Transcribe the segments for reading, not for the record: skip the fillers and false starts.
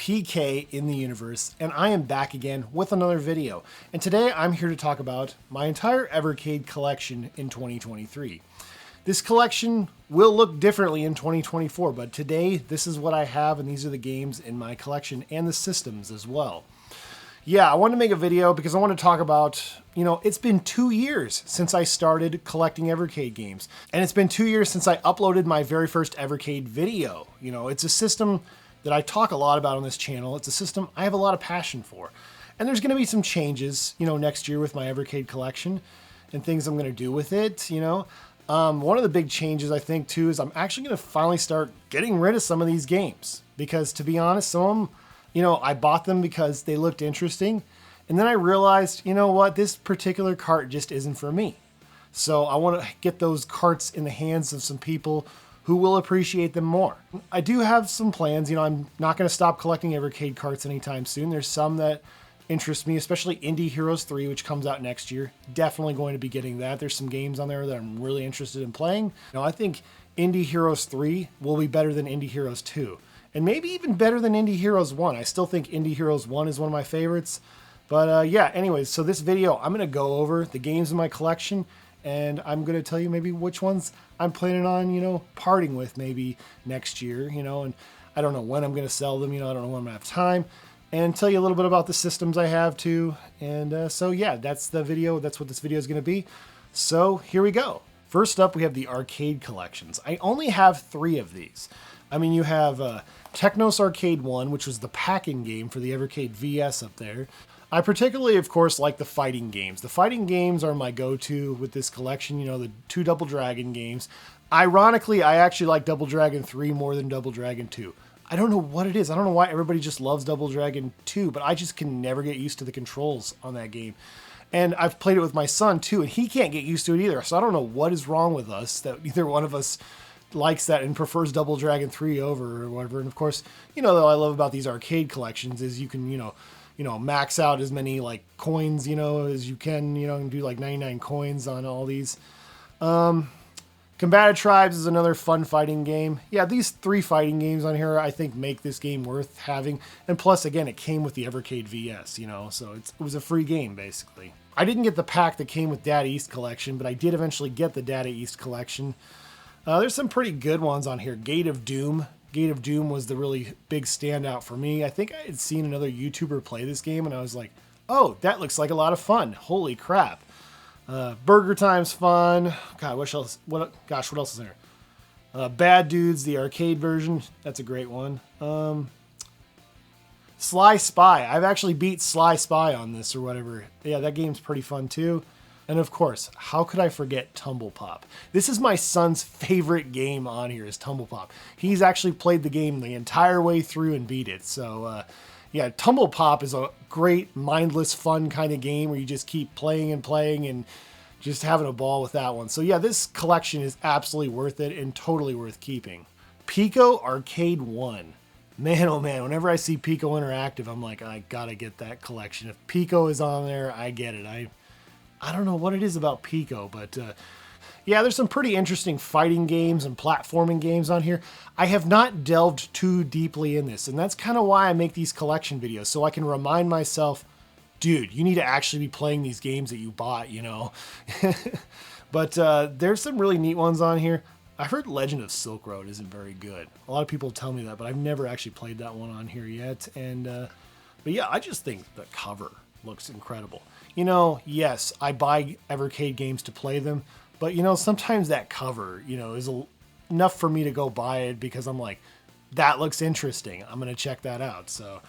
PK in the universe, and I am back again with another video. And today I'm here to talk about my entire Evercade collection in 2023. This collection will look differently in 2024, but today this is what I have, and these are the games in my collection and the systems as well. Yeah, I wanted to make a video because I want to talk about, it's been 2 years since I started collecting Evercade games. And it's been 2 years since I uploaded my very first Evercade video. It's a system that I talk a lot about on this channel. It's a system I have a lot of passion for. And there's going to be some changes, next year with my Evercade collection and things I'm going to do with it, One of the big changes I think too is I'm actually going to finally start getting rid of some of these games. Because to be honest, some of them, I bought them because they looked interesting. And then I realized, this particular cart just isn't for me. So I want to get those carts in the hands of some people who will appreciate them more. I do have some plans. I'm not going to stop collecting Evercade carts anytime soon. There's some that interest me, especially Indie Heroes 3, which comes out next year. Definitely going to be getting that. There's some games on there that I'm really interested in playing. I think Indie Heroes 3 will be better than Indie Heroes 2. And maybe even better than Indie Heroes 1. I still think Indie Heroes 1 is one of my favorites. But yeah, anyways, so this video, I'm going to go over the games in my collection, and I'm going to tell you maybe which ones I'm planning on, parting with maybe next year, and I don't know when I'm going to sell them, I don't know when I'm going to have time, and tell you a little bit about the systems I have too. And so yeah, that's the video. That's what this video is going to be. So here we go. First up, we have the arcade collections. I only have 3 of these. You have Technos Arcade 1, which was the pack-in game for the Evercade VS up there. I particularly, of course, like the fighting games. The fighting games are my go-to with this collection, the 2 Double Dragon games. Ironically, I actually like Double Dragon 3 more than Double Dragon 2. I don't know what it is. I don't know why everybody just loves Double Dragon 2, but I just can never get used to the controls on that game. And I've played it with my son, too, and he can't get used to it either. So I don't know what is wrong with us that either one of us likes that and prefers Double Dragon 3 over or whatever. And of course, what I love about these arcade collections is you can, max out as many like coins, as you can, and do like 99 coins on all these. Combative Tribes is another fun fighting game. Yeah, these 3 fighting games on here, I think make this game worth having. And plus, again, it came with the Evercade VS, so it was a free game basically. I didn't get the pack that came with DAT East Collection, but I did eventually get the DAT East Collection. There's some pretty good ones on here. Gate of Doom. Gate of Doom was the really big standout for me. I think I had seen another YouTuber play this game, and I was like, oh, that looks like a lot of fun. Holy crap. Burger Time's fun. God, what else? What else is there? Bad Dudes, the arcade version. That's a great one. Sly Spy. I've actually beat Sly Spy on this or whatever. Yeah, that game's pretty fun too. And of course, how could I forget Tumble Pop? This is my son's favorite game on here is Tumble Pop. He's actually played the game the entire way through and beat it. So yeah, Tumble Pop is a great, mindless, fun kind of game where you just keep playing and just having a ball with that one. So yeah, this collection is absolutely worth it and totally worth keeping. Pico Arcade 1. Man, oh man, whenever I see Pico Interactive, I'm like, I gotta get that collection. If Pico is on there, I get it. I don't know what it is about Pico, but yeah, there's some pretty interesting fighting games and platforming games on here. I have not delved too deeply in this, and that's kind of why I make these collection videos, so I can remind myself, dude, you need to actually be playing these games that you bought, But there's some really neat ones on here. I heard Legend of Silk Road isn't very good. A lot of people tell me that, but I've never actually played that one on here yet. And but yeah, I just think the cover looks incredible. Yes, I buy Evercade games to play them, but sometimes that cover, is enough for me to go buy it because I'm like, that looks interesting. I'm going to check that out. So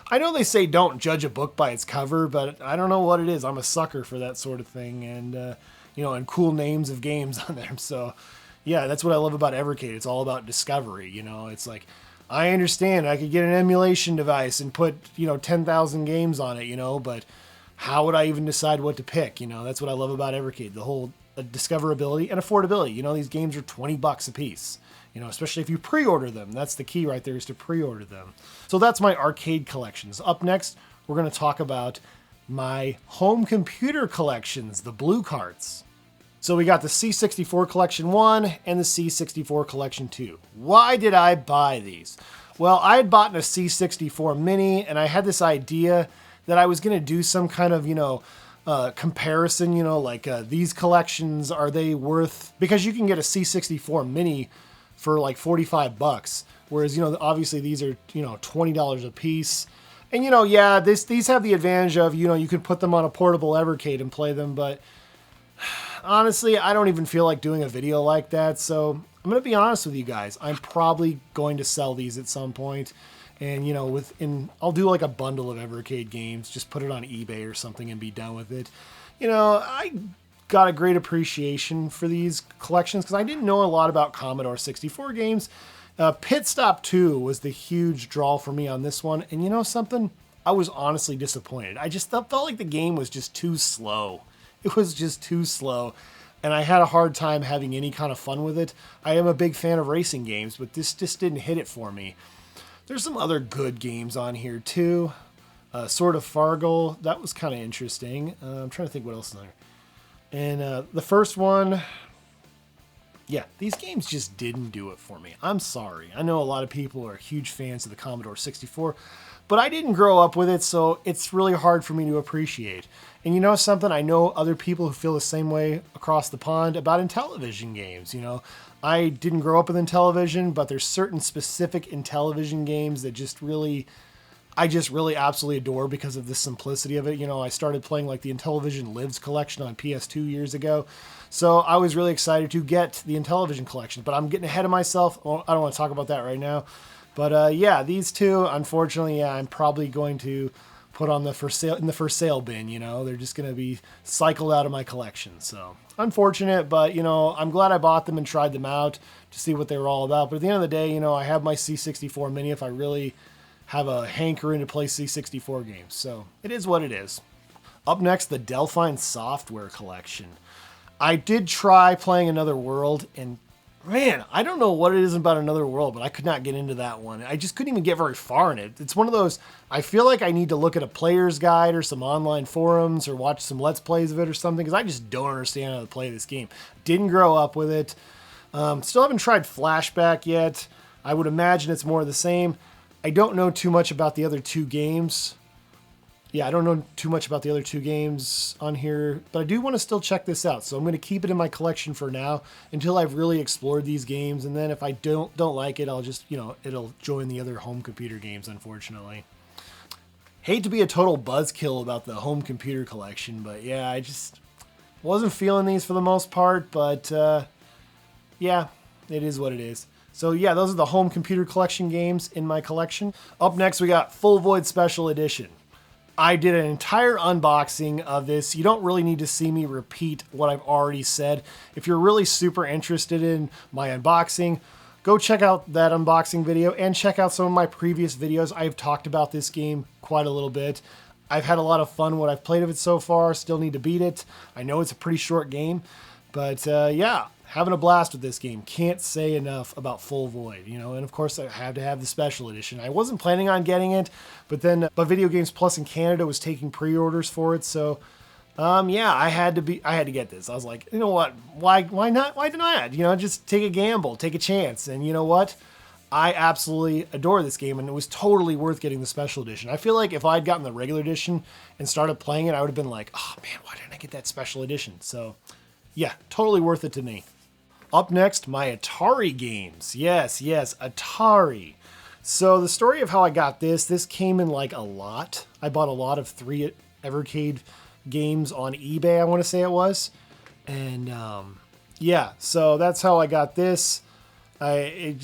I know they say don't judge a book by its cover, but I don't know what it is. I'm a sucker for that sort of thing. And, and cool names of games on there. So yeah, that's what I love about Evercade. It's all about discovery. It's like, I understand I could get an emulation device and put, 10,000 games on it, but how would I even decide what to pick? That's what I love about Evercade, the whole discoverability and affordability. These games are $20 a piece, especially if you pre-order them. That's the key right there, is to pre-order them. So that's my arcade collections. Up next, we're going to talk about my home computer collections, the blue carts. So we got the C64 Collection 1 and the C64 Collection 2. Why did I buy these? Well, I had bought a C64 Mini, and I had this idea that I was going to do some kind of, comparison, like these collections, are they worth, because you can get a C64 Mini for like 45 bucks. Whereas, obviously these are, $20 a piece. And, yeah, these have the advantage of, you can put them on a portable Evercade and play them. But honestly, I don't even feel like doing a video like that. So I'm going to be honest with you guys. I'm probably going to sell these at some point. And, I'll do like a bundle of Evercade games, just put it on eBay or something and be done with it. I got a great appreciation for these collections because I didn't know a lot about Commodore 64 games. Pit Stop 2 was the huge draw for me on this one. And you know something? I was honestly disappointed. I just felt like the game was just too slow. It was just too slow. And I had a hard time having any kind of fun with it. I am a big fan of racing games, but this just didn't hit it for me. There's some other good games on here too. Sword of Fargo, that was kind of interesting. I'm trying to think what else is on there. And the first one, yeah, these games just didn't do it for me. I'm sorry. I know a lot of people are huge fans of the Commodore 64, but I didn't grow up with it, so it's really hard for me to appreciate. And you know something? I know other people who feel the same way across the pond about Intellivision games. I didn't grow up with Intellivision, but there's certain specific Intellivision games that I just really absolutely adore because of the simplicity of it. I started playing like the Intellivision Lives collection on PS2 years ago. So I was really excited to get the Intellivision collection, but I'm getting ahead of myself. Well, I don't want to talk about that right now. But yeah, these two, unfortunately, I'm probably going to put on the for sale bin. They're just going to be cycled out of my collection. So unfortunate, but I'm glad I bought them and tried them out to see what they were all about. But at the end of the day, I have my C64 Mini if I really have a hankering to play C64 games. So it is what it is. Up next, the Deline Software Collection. I did try playing Another World, and man, I don't know what it is about Another World, but I could not get into that one. I just couldn't even get very far in it. It's one of those, I feel like I need to look at a player's guide or some online forums or watch some Let's Plays of it or something, because I just don't understand how to play this game. Didn't grow up with it. Still haven't tried Flashback yet. I would imagine it's more of the same. I don't know too much about the other two games. Yeah, I don't know too much about the other two games on here, but I do want to still check this out. So I'm going to keep it in my collection for now until I've really explored these games. And then if I don't like it, I'll just, it'll join the other home computer games, unfortunately. Hate to be a total buzzkill about the home computer collection, but yeah, I just wasn't feeling these for the most part, but yeah, it is what it is. So yeah, those are the home computer collection games in my collection. Up next, we got Full Void Special Edition. I did an entire unboxing of this. You don't really need to see me repeat what I've already said. If you're really super interested in my unboxing, go check out that unboxing video and check out some of my previous videos. I've talked about this game quite a little bit. I've had a lot of fun what I've played of it so far. Still need to beat it. I know it's a pretty short game, but yeah, having a blast with this game. Can't say enough about Full Void, and of course I had to have the special edition. I wasn't planning on getting it, but Video Games Plus in Canada was taking pre-orders for it, so yeah, I had to get this. I was like, you know what? Why not? Why deny it? Just take a gamble, take a chance. And you know what? I absolutely adore this game, and it was totally worth getting the special edition. I feel like if I'd gotten the regular edition and started playing it, I would have been like, oh man, why didn't I get that special edition? So yeah, totally worth it to me. Up next, my Atari games. Yes, Atari. So the story of how I got this came in like a lot. I bought a lot of 3 Evercade games on eBay, I want to say it was. And yeah, so that's how I got this. I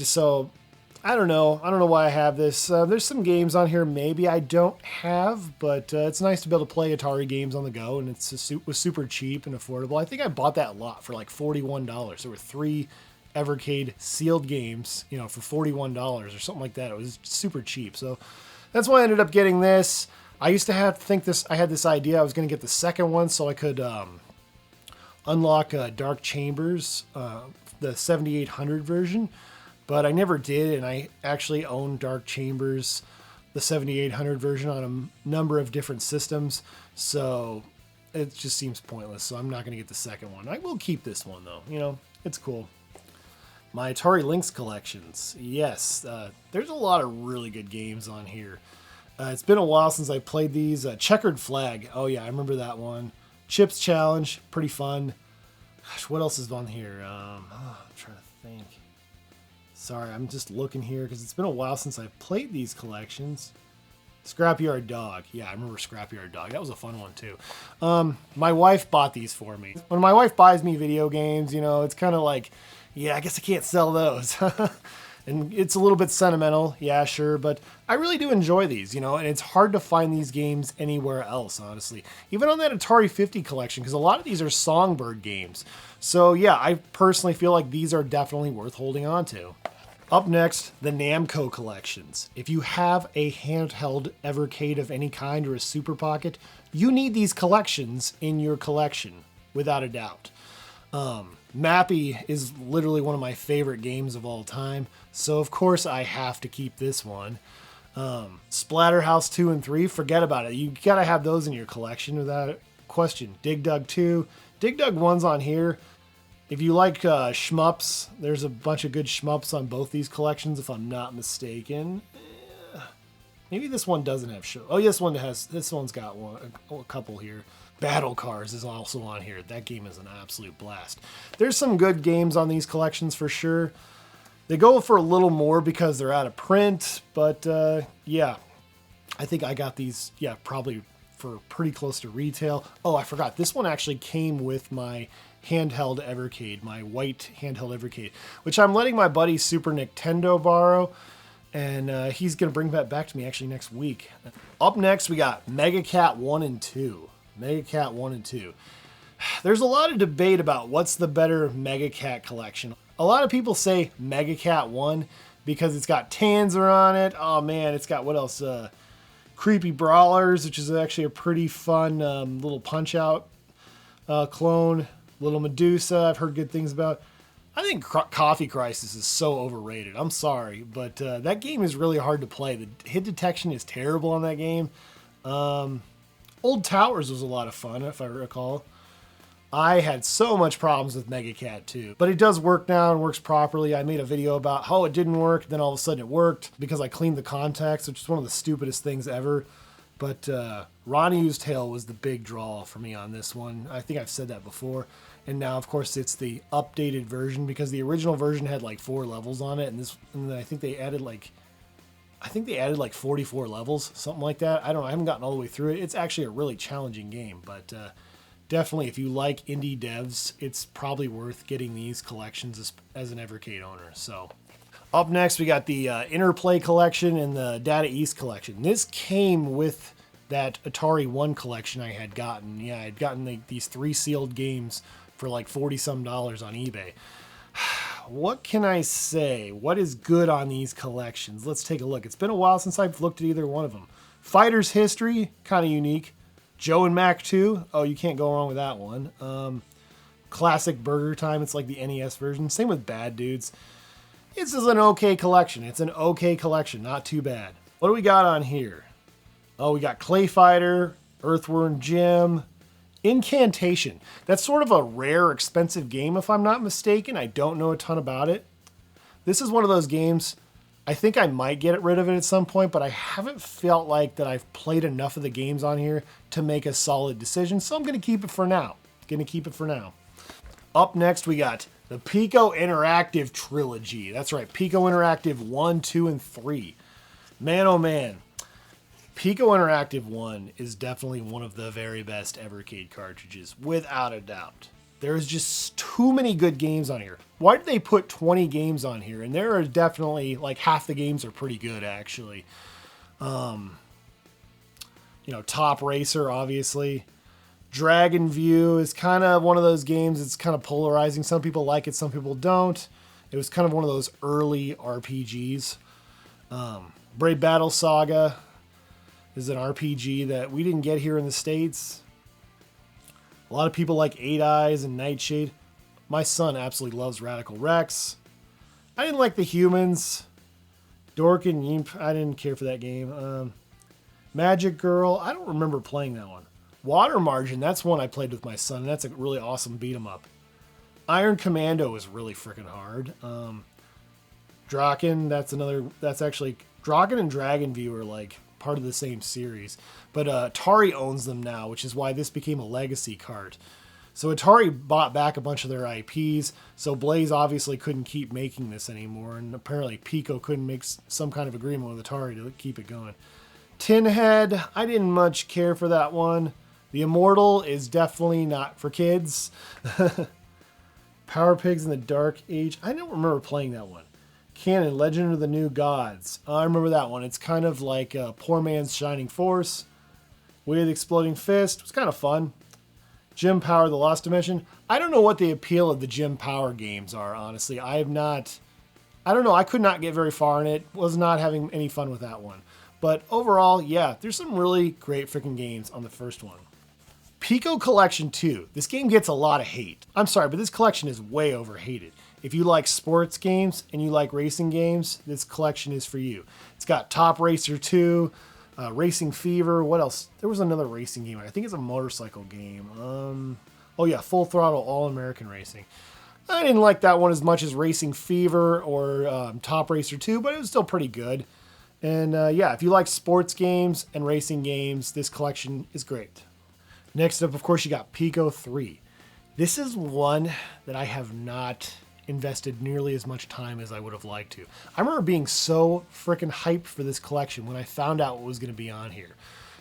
don't know why I have this. There's some games on here maybe I don't have, but it's nice to be able to play Atari games on the go, and it was super cheap and affordable. I think I bought that lot for like $41. There were 3 Evercade sealed games, for $41 or something like that. It was super cheap. So that's why I ended up getting this. I used to I had this idea I was going to get the second one so I could unlock Dark Chambers, the 7800 version. But I never did, and I actually own Dark Chambers, the 7800 version, on a number of different systems, so it just seems pointless, so I'm not going to get the second one. I will keep this one, though. It's cool. My Atari Links collections. Yes, there's a lot of really good games on here. It's been a while since I played these. Checkered Flag. Oh yeah, I remember that one. Chips Challenge. Pretty fun. Gosh, what else is on here? I'm trying to think. Sorry, I'm just looking here because it's been a while since I've played these collections. Scrapyard Dog. Yeah, I remember Scrapyard Dog. That was a fun one too. My wife bought these for me. When my wife buys me video games, you know, it's kind of like, yeah, I guess I can't sell those. And it's a little bit sentimental, yeah, sure, but I really do enjoy these, you know, and it's hard to find these games anywhere else, honestly. Even on that Atari 50 collection, because a lot of these are Songbird games. So yeah, I personally feel like these are definitely worth holding on to. Up next, the Namco collections. If you have a handheld Evercade of any kind or a Super Pocket, you need these collections in your collection, without a doubt. Mappy is literally one of my favorite games of all time, so of course I have to keep this one. Splatterhouse 2 and 3, forget about it. You gotta have those in your collection without question. Dig Dug 2. Dig Dug 1's on here. If you like shmups, there's a bunch of good shmups on both these collections, if I'm not mistaken. Maybe this one doesn't have show. Oh, yes, this one's got a couple here. Battle Cars is also on here. That game is an absolute blast. There's some good games on these collections for sure. They go for a little more because they're out of print, but yeah, I think I got these, yeah, probably for pretty close to retail. Oh, I forgot. This one actually came with my handheld Evercade, my white handheld Evercade, which I'm letting my buddy Super Nintendo borrow, and he's going to bring that back to me actually next week. Up next, we got Mega Cat 1 and 2. Mega Cat 1 and 2. There's a lot of debate about what's the better Mega Cat collection. A lot of people say Mega Cat 1 because it's got Tanzer on it. Oh man, it's got what else? Creepy Brawlers, which is actually a pretty fun little Punch-Out clone. Little Medusa, I've heard good things about. I think Coffee Crisis is so overrated. I'm sorry, but that game is really hard to play. The hit detection is terrible on that game. Old Towers was a lot of fun, if I recall. I had so much problems with Mega Cat 2, but it does work now and works properly. I made a video about how it didn't work, then all of a sudden it worked because I cleaned the contacts, which is one of the stupidest things ever. But Ronnie's Tale was the big draw for me on this one. I think I've said that before. And now, of course, it's the updated version because the original version had like 4 levels on it, and I think they added like 44 levels, something like that. I haven't gotten all the way through it. It's actually a really challenging game, but definitely if you like indie devs, it's probably worth getting these collections as an Evercade owner. So up next, we got the Interplay Collection and the DAT East Collection. This came with that Atari 1 collection I had gotten. Yeah, I had gotten these 3 sealed games for like $40-some on eBay. What can I say? What is good on these collections? Let's take a look. It's been a while since I've looked at either one of them. Fighter's History, kind of unique. Joe and Mac 2. Oh, you can't go wrong with that one. Classic Burger Time. It's like the NES version. Same with Bad Dudes. This is an okay collection. It's an okay collection. Not too bad. What do we got on here? Oh, we got Clay Fighter, Earthworm Jim, Incantation. That's sort of a rare, expensive game, if I'm not mistaken. I don't know a ton about it. This is one of those games, I think I might get rid of it at some point, but I haven't felt like that I've played enough of the games on here to make a solid decision, so I'm going to keep it for now. Up next, we got the Pico Interactive Trilogy. That's right, Pico Interactive 1, 2, and 3. Man, oh man. Pico Interactive 1 is definitely one of the very best Evercade cartridges, without a doubt. There's just too many good games on here. Why did they put 20 games on here? And there are definitely, like, half the games are pretty good, actually. You know, Top Racer, obviously. Dragon View is kind of one of those games that's kind of polarizing. Some people like it, some people don't. It was kind of one of those early RPGs. Brave Battle Saga is an RPG that we didn't get here in the States. A lot of people like Eight Eyes and Nightshade. My son absolutely loves Radical Rex. I didn't like The Humans. Dork and Yimp, I didn't care for that game. Magic Girl, I don't remember playing that one. Water Margin, that's one I played with my son. That's a really awesome beat 'em up. Iron Commando is really freaking hard. Draken, that's actually, Draken and Dragon View are like part of the same series. But Atari owns them now, which is why this became a legacy cart. So Atari bought back a bunch of their IPs, so Blaze obviously couldn't keep making this anymore, and apparently Pico couldn't make some kind of agreement with Atari to keep it going. Tin Head, I didn't much care for that one. The Immortal is definitely not for kids. Power Pigs in the Dark Age, I don't remember playing that one. Canon, Legend of the New Gods, I remember that one. It's kind of like Poor Man's Shining Force. Way of the Exploding Fist, it was kind of fun. Jim Power, The Lost Dimension. I don't know what the appeal of the Jim Power games are, honestly. I don't know, I could not get very far in it. Was not having any fun with that one. But overall, yeah, there's some really great freaking games on the first one. Pico Collection 2. This game gets a lot of hate. I'm sorry, but this collection is way overhated. If you like sports games and you like racing games, this collection is for you. It's got Top Racer 2, Racing Fever. What else? There was another racing game. I think it's a motorcycle game. Oh yeah, Full Throttle All-American Racing. I didn't like that one as much as Racing Fever or Top Racer 2, but it was still pretty good. And yeah, if you like sports games and racing games, this collection is great. Next up, of course, you got Pico III. This is one that I have not invested nearly as much time as I would have liked to. I remember being so freaking hyped for this collection when I found out what was going to be on here.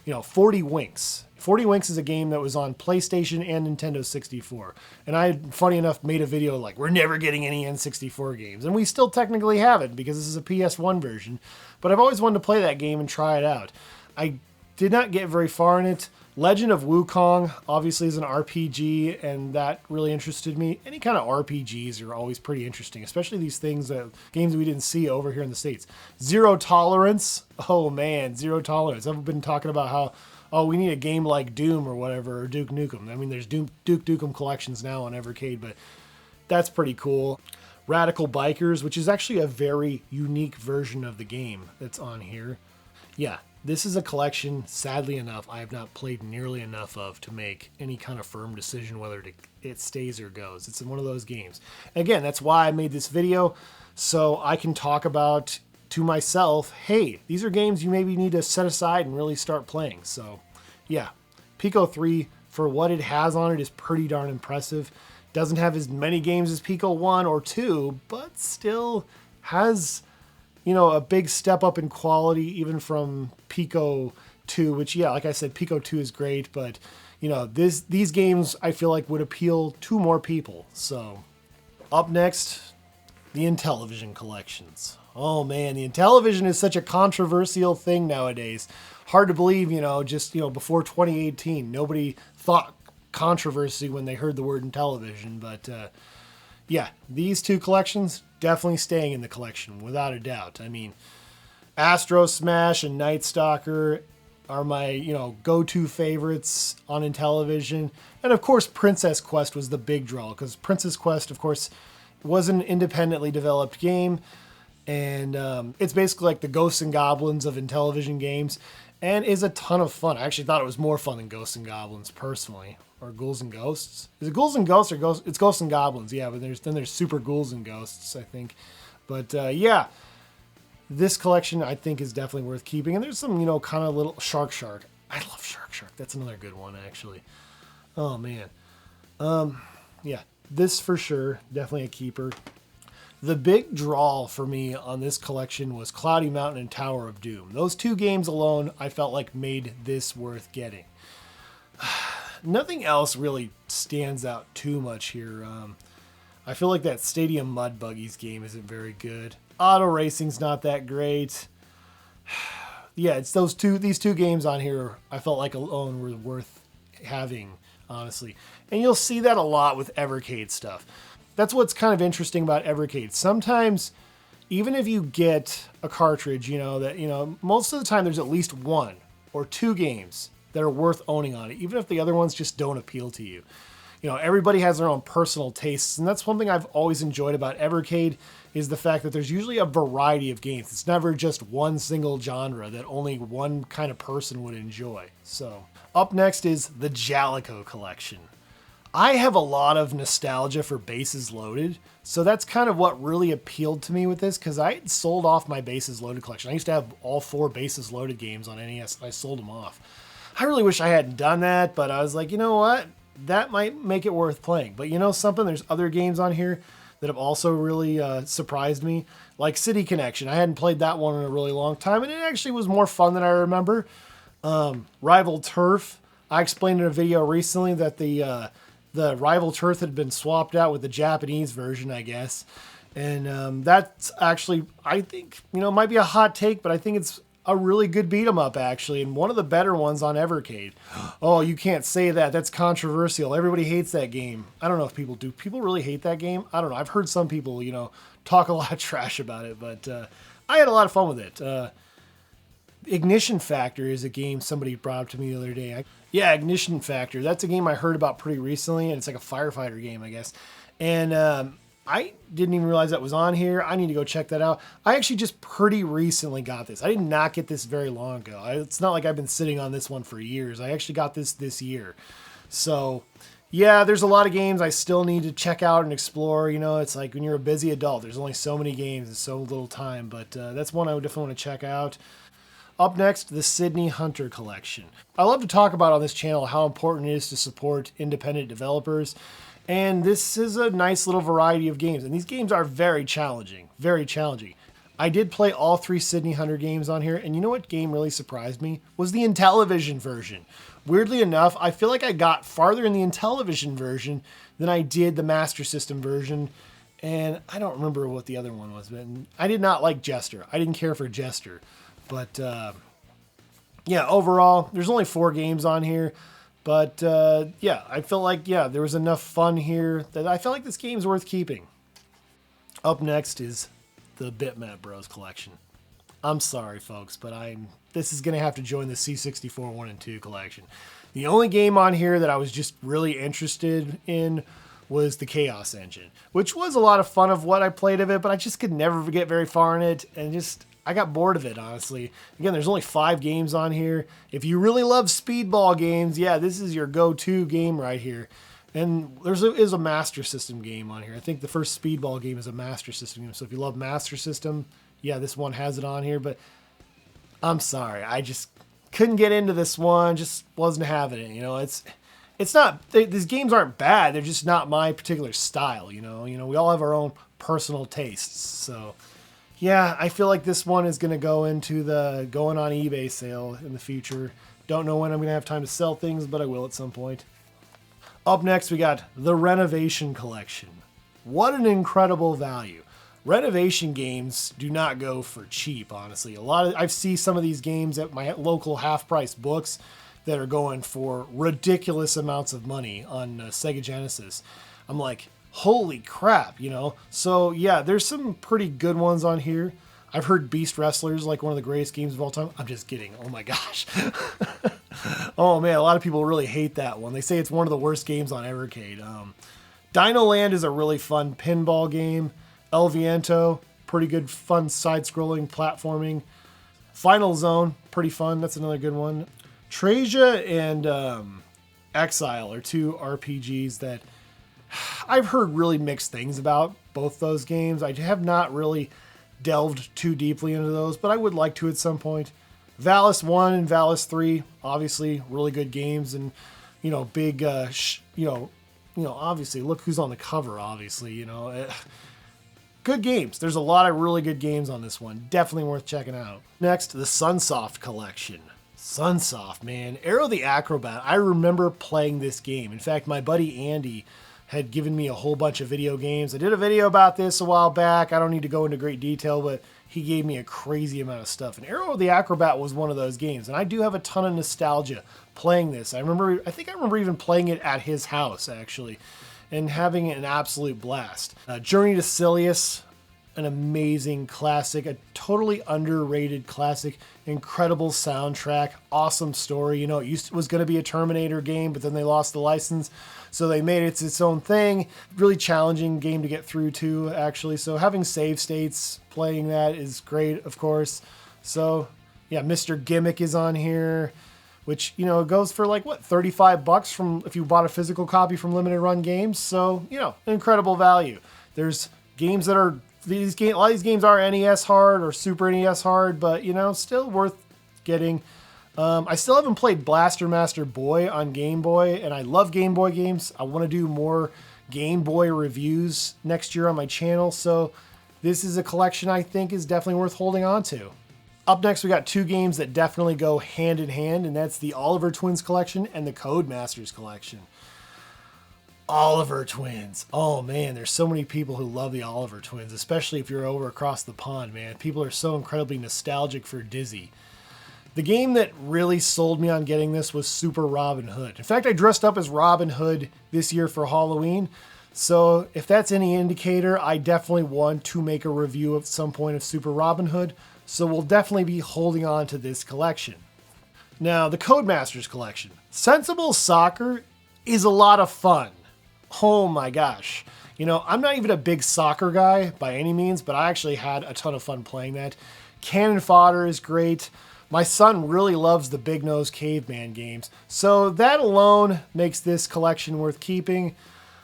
You know, 40 Winks. 40 Winks is a game that was on PlayStation and Nintendo 64. And I had, funny enough, made a video like, we're never getting any N64 games. And we still technically haven't because this is a PS1 version. But I've always wanted to play that game and try it out. I did not get very far in it. Legend of Wukong obviously is an RPG, and that really interested me. Any kind of RPGs are always pretty interesting, especially these games we didn't see over here in the States. Zero Tolerance, oh man, Zero Tolerance. I've been talking about how, oh, we need a game like Doom or whatever, or Duke Nukem. I mean, there's Duke Nukem collections now on Evercade, but that's pretty cool. Radical Bikers, which is actually a very unique version of the game that's on here. Yeah. This is a collection, sadly enough, I have not played nearly enough of to make any kind of firm decision whether it stays or goes. It's one of those games. Again, that's why I made this video, so I can talk about to myself, hey, these are games you maybe need to set aside and really start playing. So, yeah, Pico 3, for what it has on it, is pretty darn impressive. Doesn't have as many games as Pico 1 or 2, but still has, you know, a big step up in quality even from Pico 2, which, yeah, like I said, Pico 2 is great, but, you know, these games I feel like would appeal to more people. So, up next, the Intelvision collections. Oh man, the Intellivision is such a controversial thing nowadays. Hard to believe, you know, just, you know, before 2018, nobody thought controversy when they heard the word Intellivision, but yeah, these two collections definitely staying in the collection without a doubt. I mean, Astro Smash and Night Stalker are my, you know, go-to favorites on Intellivision. And of course, Princess Quest was the big draw, because Princess Quest, of course, was an independently developed game. And it's basically like the Ghosts and Goblins of Intellivision games, and is a ton of fun. I actually thought it was more fun than Ghosts and Goblins, personally. Or Ghouls and Ghosts? Is it Ghouls and Ghosts or Ghosts? It's Ghosts and Goblins, yeah, but there's Super Ghouls and Ghosts, I think. But yeah, this collection I think is definitely worth keeping. And there's some, you know, kind of little Shark. I love Shark. That's another good one, actually. Oh, man. Yeah, this for sure, definitely a keeper. The big draw for me on this collection was Cloudy Mountain and Tower of Doom. Those two games alone, I felt like made this worth getting. Nothing else really stands out too much here. I feel like that Stadium Mud Buggies game isn't very good. Auto Racing's not that great. Yeah, it's these two games on here I felt like alone were worth having, honestly. And you'll see that a lot with Evercade stuff. That's what's kind of interesting about Evercade. Sometimes, even if you get a cartridge, you know, that, you know, most of the time there's at least one or two games that are worth owning on it, even if the other ones just don't appeal to you. You know, everybody has their own personal tastes, and that's one thing I've always enjoyed about Evercade, is the fact that there's usually a variety of games. It's never just one single genre that only one kind of person would enjoy. So, up next is the Jico Collection. I have a lot of nostalgia for Bases Loaded, so that's kind of what really appealed to me with this, because I had sold off my Bases Loaded collection. I used to have all 4 Bases Loaded games on NES, and I sold them off. I really wish I hadn't done that, but I was like, you know what? That might make it worth playing. But you know something? There's other games on here that have also really surprised me, like City Connection. I hadn't played that one in a really long time, and it actually was more fun than I remember. Rival Turf. I explained in a video recently that the Rival Turf had been swapped out with the Japanese version, I guess. And that's actually, I think, might be a hot take, but I think it's a really good beat 'em up, actually, and one of the better ones on Evercade. Oh, you can't say that. That's controversial. Everybody hates that game. I don't know if people do. People really hate that game? I don't know. I've heard some people, talk a lot of trash about it, but I had a lot of fun with it. Ignition Factor is a game somebody brought up to me the other day. Yeah, Ignition Factor. That's a game I heard about pretty recently, and it's like a firefighter game, I guess. And I didn't even realize that was on here. I need to go check that out. I actually just pretty recently got this. I did not get this very long ago. It's not like I've been sitting on this one for years. I actually got this year. So, yeah, there's a lot of games I still need to check out and explore. It's like when you're a busy adult, there's only so many games and so little time. But that's one I would definitely want to check out. Up next, the Sydney Hunter Collection. I love to talk about on this channel how important it is to support independent developers. And this is a nice little variety of games. And these games are very challenging, very challenging. I did play all 3 Sydney Hunter games on here. And you know what game really surprised me? Was the Intellivision version. Weirdly enough, I feel like I got farther in the Intellivision version than I did the Master System version. And I don't remember what the other one was. But I did not like Jester. I didn't care for Jester. But yeah, overall, there's only 4 games on here. But yeah, I felt like, there was enough fun here that I felt like this game's worth keeping. Up next is the Bitmap Bros collection. I'm sorry, folks, but this is going to have to join the C64 1 and 2 collection. The only game on here that I was just really interested in was the Chaos Engine, which was a lot of fun of what I played of it, but I just could never get very far in it, and I got bored of it, honestly. Again, there's only 5 games on here. If you really love speedball games, this is your go-to game right here. And there is a Master System game on here. I think the first speedball game is a Master System game. So if you love Master System, this one has it on here. But I'm sorry, I just couldn't get into this one. Just wasn't having it. It's not. These games aren't bad. They're just not my particular style. We all have our own personal tastes. So. Yeah, I feel like this one is going to go into the going on eBay sale in the future. Don't know when I'm going to have time to sell things, but I will at some point. Up next, we got the Renovation Collection. What an incredible value. Renovation games do not go for cheap, honestly. I see some of these games at my local half-price books that are going for ridiculous amounts of money on Sega Genesis. I'm like, holy crap, So, yeah, there's some pretty good ones on here. I've heard Beast Wrestlers like one of the greatest games of all time. I'm just kidding. Oh, my gosh. Oh, man, a lot of people really hate that one. They say it's one of the worst games on Evercade. Dino Land is a really fun pinball game. El Viento, pretty good, fun side-scrolling platforming. Final Zone, pretty fun. That's another good one. Traja and Exile are 2 RPGs that I've heard really mixed things about both those games. I have not really delved too deeply into those, but I would like to at some point. Valis 1 and Valis 3, obviously really good games, and big obviously look who's on the cover, obviously, good games. There's a lot of really good games on this one. Definitely worth checking out. Next, the Sunsoft Collection. Sunsoft, man. Aero the Acrobat. I remember playing this game. In fact, my buddy Andy had given me a whole bunch of video games. I did a video about this a while back. I don't need to go into great detail, but he gave me a crazy amount of stuff. And Aero the Acrobat was one of those games. And I do have a ton of nostalgia playing this. I think I remember even playing it at his house, actually, and having an absolute blast. Journey to Silius, an amazing classic, a totally underrated classic, incredible soundtrack, awesome story. It was going to be a Terminator game, but then they lost the license, so they made it its own thing. Really challenging game to get through too, actually. So having save states, playing that is great, of course. So yeah, Mr. Gimmick is on here. which, you know, it goes for like, what, $35 from if you bought a physical copy from Limited Run Games. So, you know, incredible value. There's games that are, a lot of these games are NES hard or Super NES hard, but, you know, still worth getting. I still haven't played Blaster Master Boy on Game Boy, and I love Game Boy games. I want to do more Game Boy reviews next year on my channel, so this is a collection I think is definitely worth holding on to. Up next, we got two games that definitely go hand in hand, and that's the Oliver Twins collection and the Codemasters collection. Oliver Twins. Oh man, there's so many people who love the Oliver Twins, especially if you're over across the pond, man. People are so incredibly nostalgic for Dizzy. The game that really sold me on getting this was Super Robin Hood. In fact, I dressed up as Robin Hood this year for Halloween. So if that's any indicator, I definitely want to make a review at some point of Super Robin Hood. So we'll definitely be holding on to this collection. Now, the Codemasters collection. Sensible Soccer is a lot of fun. Oh my gosh. You know, I'm not even a big soccer guy by any means, but I actually had a ton of fun playing that. Cannon Fodder is great. My son really loves the Big Nose Caveman games. So that alone makes this collection worth keeping.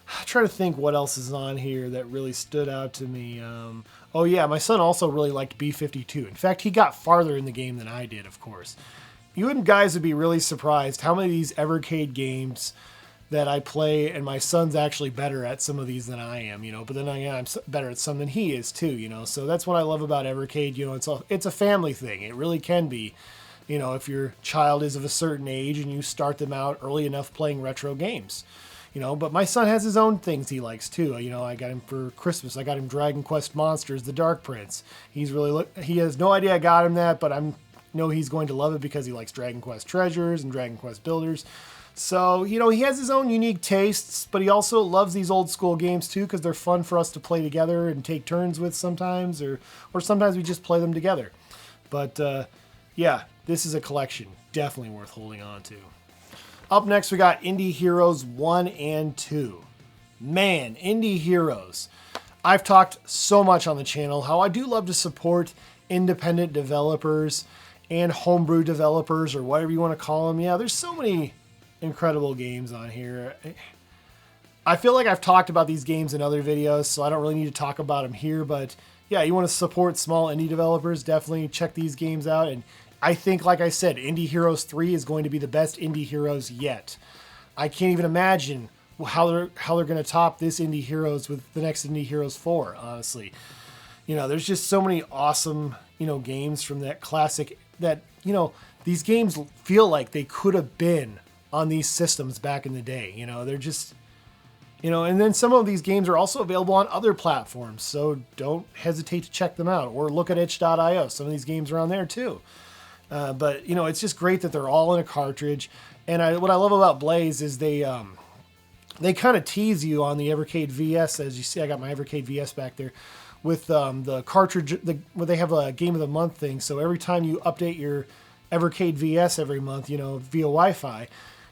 I'm trying to think what else is on here that really stood out to me. Oh yeah, my son also really liked B-52. In fact, he got farther in the game than I did, of course. You guys would be really surprised how many of these Evercade games that I play, and my son's actually better at some of these than I am, you know, but then again, I'm better at some than he is too, you know, so that's what I love about Evercade. You know, it's a family thing. It really can be, you know, if your child is of a certain age and you start them out early enough playing retro games, you know, but my son has his own things he likes too. You know, I got him for Christmas, I got him Dragon Quest Monsters, The Dark Prince. He has no idea I got him that, but I know he's going to love it because he likes Dragon Quest Treasures and Dragon Quest Builders. So, you know, he has his own unique tastes, but he also loves these old school games too because they're fun for us to play together and take turns with sometimes, or sometimes we just play them together. But yeah, this is a collection definitely worth holding on to. Up next, we got Indie Heroes 1 and 2. Man, Indie Heroes. I've talked so much on the channel how I do love to support independent developers and homebrew developers, or whatever you want to call them. Yeah, there's so many incredible games on here. I feel like I've talked about these games in other videos, so I don't really need to talk about them here, but yeah, you want to support small indie developers, definitely check these games out. And I think, like I said, Indie Heroes 3 is going to be the best Indie Heroes yet. I can't even imagine how they're going to top this Indie Heroes with the next Indie Heroes 4, honestly. You know, there's just so many awesome, you know, games from that classic that, you know, these games feel like they could have been on these systems back in the day. You know, they're just, you know, and then some of these games are also available on other platforms, so don't hesitate to check them out or look at itch.io. Some of these games are on there too. But, you know, it's just great that they're all in a cartridge. And what I love about Blaze is they kind of tease you on the Evercade VS. As you see, I got my Evercade VS back there with the cartridge, where they have a Game of the Month thing. So every time you update your Evercade VS every month, you know, via Wi-Fi,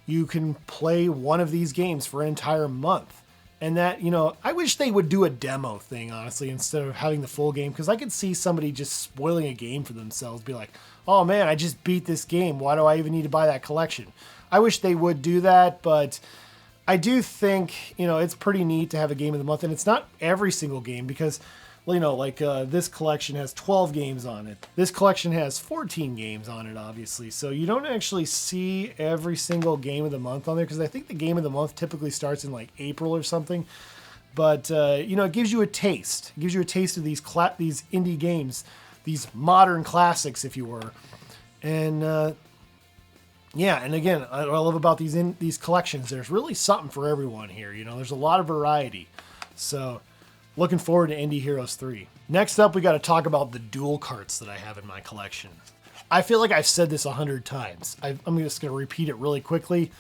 you can play one of these games for an entire month. And that, you know, I wish they would do a demo thing, honestly, instead of having the full game, because I could see somebody just spoiling a game for themselves, be like, oh man, I just beat this game. Why do I even need to buy that collection? I wish they would do that, but I do think, you know, it's pretty neat to have a Game of the Month, and it's not every single game, because, well, you know, like this collection has 12 games on it. This collection has 14 games on it, obviously. So you don't actually see every single Game of the Month on there, because I think the Game of the Month typically starts in like April or something. But, you know, it gives you a taste. It gives you a taste of these indie games, these modern classics, if you were. And, yeah, and again, what I love about these collections, there's really something for everyone here. You know, there's a lot of variety. So looking forward to Indie Heroes 3. Next up, we got to talk about the dual carts that I have in my collection. I feel like I've said this 100 times. I'm just going to repeat it really quickly.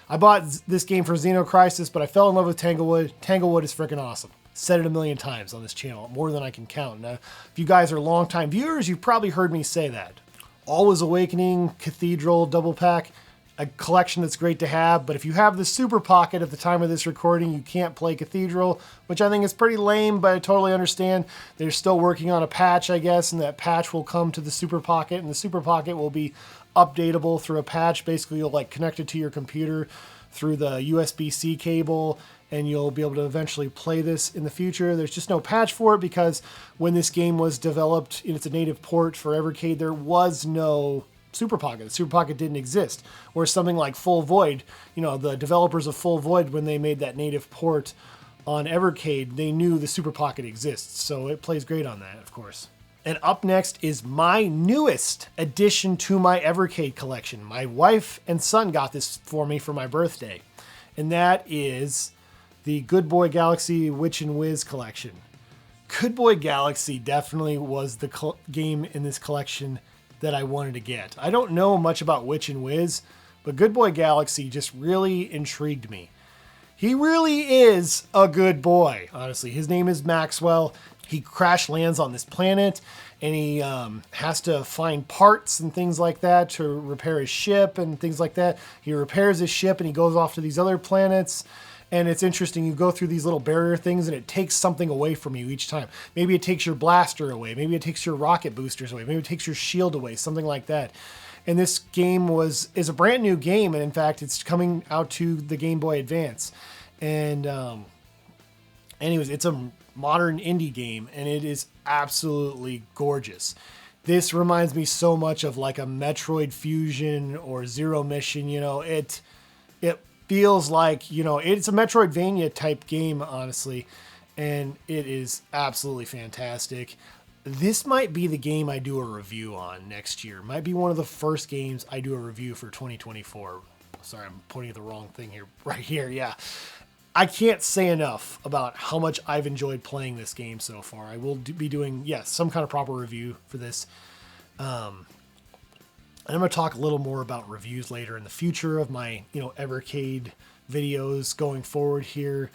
I bought this game for Xenocrisis, but I fell in love with Tanglewood. Tanglewood is freaking awesome. Said it a million times on this channel, more than I can count. Now, if you guys are longtime viewers, you've probably heard me say that. Always Awakening, Cathedral, Double Pack, a collection that's great to have, but if you have the Super Pocket at the time of this recording, you can't play Cathedral, which I think is pretty lame, but I totally understand. They're still working on a patch, I guess, and that patch will come to the Super Pocket, and the Super Pocket will be updatable through a patch. Basically, you'll like connect it to your computer through the USB-C cable, and you'll be able to eventually play this in the future. There's just no patch for it because when this game was developed, it's a native port for Evercade, there was no Super Pocket. The Super Pocket didn't exist. Or something like Full Void, the developers of Full Void, when they made that native port on Evercade, they knew the Super Pocket exists. So it plays great on that, of course. And up next is my newest addition to my Evercade collection. My wife and son got this for me for my birthday. And that is the Good Boy Galaxy Witch and Whiz collection. Good Boy Galaxy definitely was the game in this collection that I wanted to get. I don't know much about Witch and Whiz, but Good Boy Galaxy just really intrigued me. He really is a good boy, honestly. His name is Maxwell. He crash lands on this planet, and he has to find parts and things like that to repair his ship and things like that. He repairs his ship, and he goes off to these other planets. And it's interesting, you go through these little barrier things and it takes something away from you each time. Maybe it takes your blaster away. Maybe it takes your rocket boosters away. Maybe it takes your shield away, something like that. And this game is a brand new game. And in fact, it's coming out to the Game Boy Advance. And anyways, it's a modern indie game and it is absolutely gorgeous. This reminds me so much of like a Metroid Fusion or Zero Mission. It feels like, it's a Metroidvania type game, honestly, and it is absolutely fantastic. This might be the game I do a review on next year. Might be one of the first games I do a review for 2024. Sorry, I'm pointing at the wrong thing here. Right here, yeah. I can't say enough about how much I've enjoyed playing this game so far. I will be doing, some kind of proper review for this. And I'm going to talk a little more about reviews later in the future of my, Evercade videos going forward here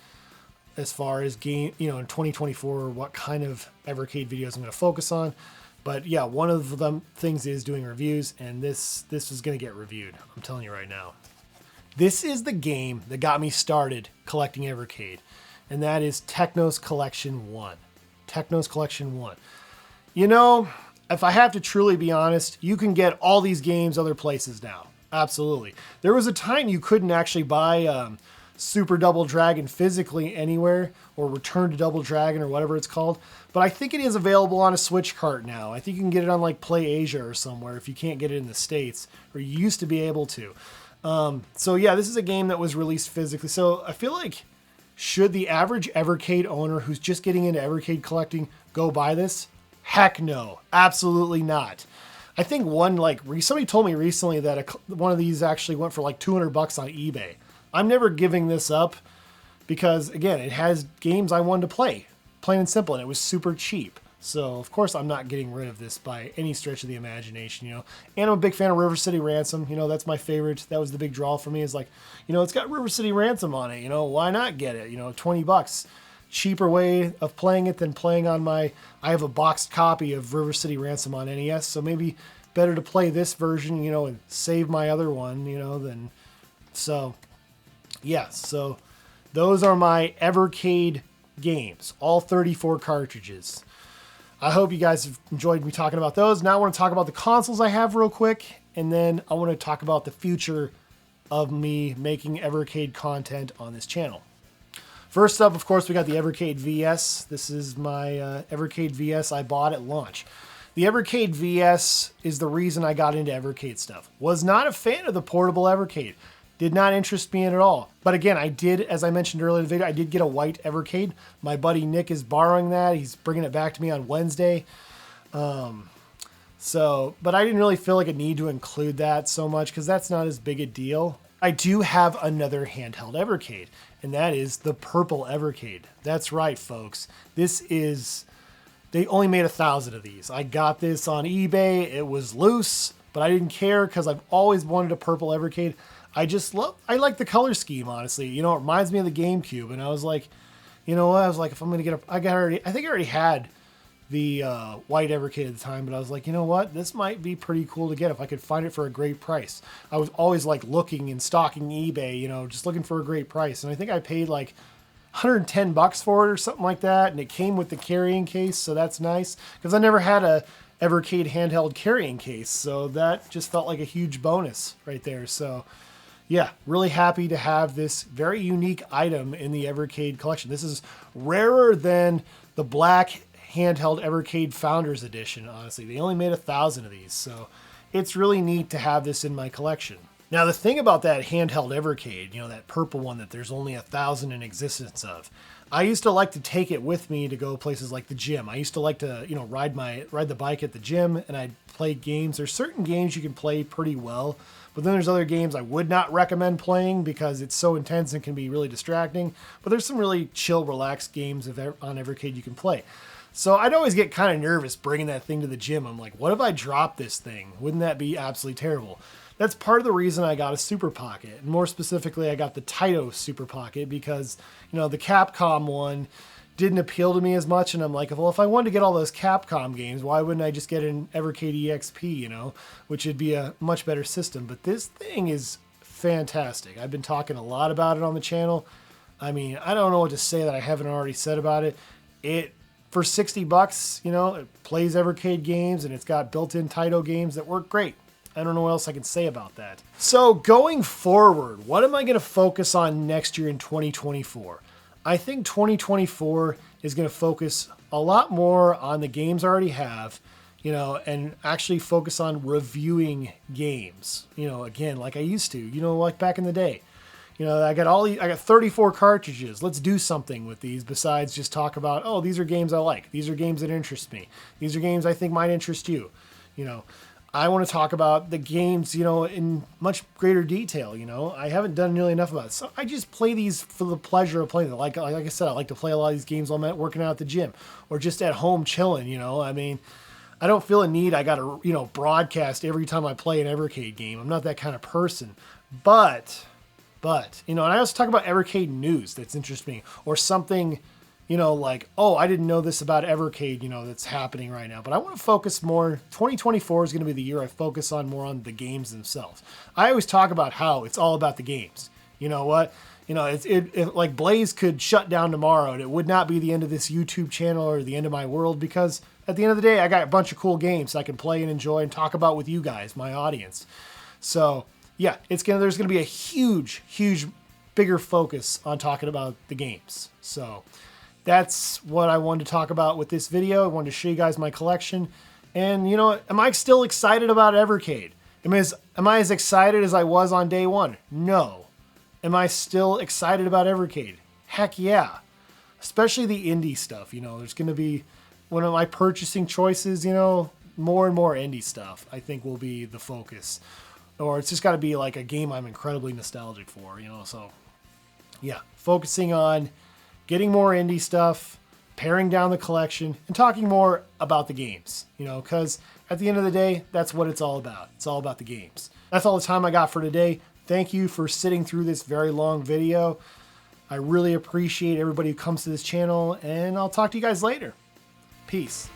as far as game, in 2024, what kind of Evercade videos I'm going to focus on. But yeah, one of the things is doing reviews, and this is going to get reviewed. I'm telling you right now. This is the game that got me started collecting Evercade, and that is Techos Collection 1. Techos Collection 1. If I have to truly be honest, you can get all these games other places now. Absolutely. There was a time you couldn't actually buy Super Double Dragon physically anywhere, or Return to Double Dragon or whatever it's called. But I think it is available on a Switch cart now. I think you can get it on like Play Asia or somewhere if you can't get it in the States, or you used to be able to. So yeah, this is a game that was released physically. So I feel like, should the average Evercade owner who's just getting into Evercade collecting go buy this? Heck no, absolutely not. I think somebody told me recently that one of these actually went for like $200 on eBay. I'm never giving this up because, again, it has games I wanted to play, plain and simple, and it was super cheap. So, of course, I'm not getting rid of this by any stretch of the imagination, And I'm a big fan of River City Ransom. That's my favorite. That was the big draw for me, is like, it's got River City Ransom on it. Why not get it? $20. Cheaper way of playing it than playing on I have a boxed copy of River City Ransom on NES, so maybe better to play this version, and save my other one, so those are my Evercade games, all 34 cartridges. I hope you guys have enjoyed me talking about those. Now I want to talk about the consoles I have real quick, and then I want to talk about the future of me making Evercade content on this channel. First up, of course, we got the Evercade VS. This is my Evercade VS I bought at launch. The Evercade VS is the reason I got into Evercade stuff. Was not a fan of the portable Evercade. Did not interest me in at all. But again, I did, as I mentioned earlier in the video, I did get a white Evercade. My buddy Nick is borrowing that. He's bringing it back to me on Wednesday. But I didn't really feel like a need to include that so much because that's not as big a deal. I do have another handheld Evercade, and that is the purple Evercade. That's right, folks. They only made 1,000 of these. I got this on eBay. It was loose, but I didn't care because I've always wanted a purple Evercade. I like the color scheme, honestly. It reminds me of the GameCube, and I was like, if I'm going to get I think I already had the white Evercade at the time, but I was like, this might be pretty cool to get if I could find it for a great price. I was always like looking and stalking eBay, just looking for a great price. And I think I paid like $110 for it or something like that. And it came with the carrying case. So that's nice because I never had a Evercade handheld carrying case. So that just felt like a huge bonus right there. So yeah, really happy to have this very unique item in the Evercade collection. This is rarer than the black handheld Evercade Founders Edition, honestly. They only made 1,000 of these, so it's really neat to have this in my collection. Now, the thing about that handheld Evercade, you know, that purple one that there's only 1,000 in existence of, I used to like to take it with me to go places like the gym. I used to like to, you know, ride the bike at the gym, and I'd play games. There's certain games you can play pretty well, but then there's other games I would not recommend playing because it's so intense and can be really distracting. But there's some really chill, relaxed games on Evercade you can play. So I'd always get kind of nervous bringing that thing to the gym. I'm like, what if I drop this thing? Wouldn't that be absolutely terrible? That's part of the reason I got a Super Pocket. And more specifically, I got the Taito Super Pocket because, you know, the Capcom one didn't appeal to me as much. And I'm like, well, if I wanted to get all those Capcom games, why wouldn't I just get an Evercade EXP, you know, which would be a much better system. But this thing is fantastic. I've been talking a lot about it on the channel. I mean, I don't know what to say that I haven't already said about it. For $60, you know, it plays Evercade games and it's got built-in Taito games that work great. I don't know what else I can say about that. So going forward, what am I going to focus on next year in 2024? I think 2024 is going to focus a lot more on the games I already have, you know, and actually focus on reviewing games, you know, again, like I used to, you know, like back in the day. You know, I got 34 cartridges. Let's do something with these besides just talk about, oh, these are games I like. These are games that interest me. These are games I think might interest you. You know, I want to talk about the games, you know, in much greater detail. You know, I haven't done nearly enough about it. So I just play these for the pleasure of playing them. Like I said, I like to play a lot of these games while I'm working out at the gym or just at home chilling, you know. I mean, I don't feel a need I got to, you know, broadcast every time I play an Evercade game. I'm not that kind of person. But, you know, and I also talk about Evercade news that's interesting me or something, you know, like, oh, I didn't know this about Evercade, you know, that's happening right now. But I want to focus more. 2024 is going to be the year I focus on more on the games themselves. I always talk about how it's all about the games. You know what? You know, it like Blaze could shut down tomorrow and it would not be the end of this YouTube channel or the end of my world because at the end of the day, I got a bunch of cool games I can play and enjoy and talk about with you guys, my audience. So yeah, there's going to be a huge, bigger focus on talking about the games. So that's what I wanted to talk about with this video. I wanted to show you guys my collection. And, you know, am I still excited about Evercade? Am I as excited as I was on day one? No. Am I still excited about Evercade? Heck yeah. Especially the indie stuff. You know, there's going to be one of my purchasing choices, you know, more and more indie stuff I think will be the focus. Or it's just got to be like a game I'm incredibly nostalgic for, you know. So, yeah, focusing on getting more indie stuff, paring down the collection, and talking more about the games, you know, because at the end of the day, that's what it's all about. It's all about the games. That's all the time I got for today. Thank you for sitting through this very long video. I really appreciate everybody who comes to this channel, and I'll talk to you guys later. Peace.